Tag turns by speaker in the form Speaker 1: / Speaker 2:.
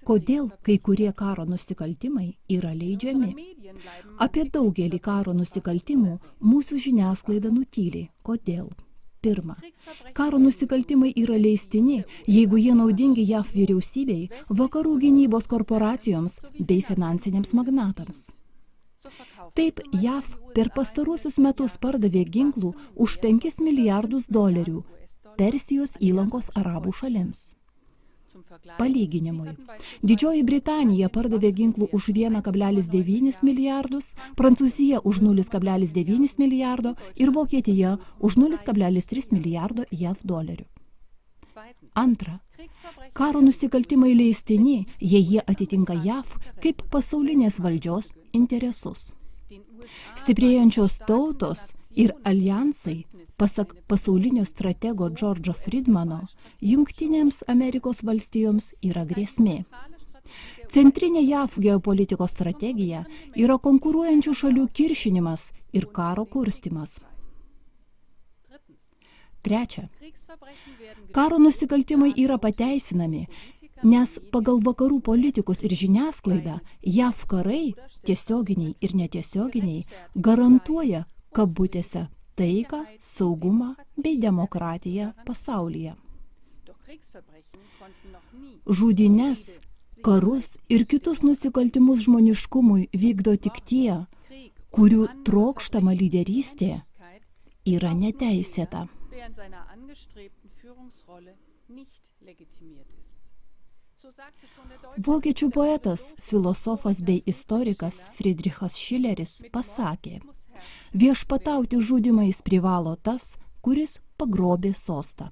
Speaker 1: Kodėl kai kurie karo nusikaltimai yra leidžiami? Apie daugelį karo nusikaltimų mūsų žiniasklaida nutyli. Kodėl? Pirma, karo nusikaltimai yra leistini, jeigu jie naudingi JAV vyriausybei, vakarų gynybos korporacijoms bei finansiniams magnatams. Taip, JAV per pastaruosius metus pardavė ginklų už $5 milijardus Persijos įlankos arabų šalims. Palyginimui, Didžioji Britanija pardavė ginklų už 1,9 milijardus, Prancūzija už 0,9 milijardo ir Vokietija už 0,3 milijardo JAV dolerių. Antra, karo nusikaltimai leistini, jei jie atitinka JAV kaip pasaulinės valdžios interesus. Stiprėjančios tautos ir aljansai, pasak pasaulinio stratego Džordžo Friedmano, Jungtinėms Amerikos valstijoms yra grėsmė. Centrinė JAV geopolitikos strategija yra konkuruojančių šalių kiršinimas ir karo kurstymas. Trečia, karo nusikaltimai yra pateisinami, nes pagal vakarų politikus ir žiniasklaidą JAV karai, tiesioginiai ir netiesioginiai, garantuoja, kabutėse, taiką, saugumą bei demokratiją pasaulyje. Žudynes, karus ir kitus nusikaltimus žmoniškumui vykdo tik tie, kurių trokštama lyderystė yra neteisėta. Vokiečių poetas, filosofas bei istorikas Friedrichas Šileris pasakė: viešpatauti žudymais privalo tas, kuris pagrobė sostą.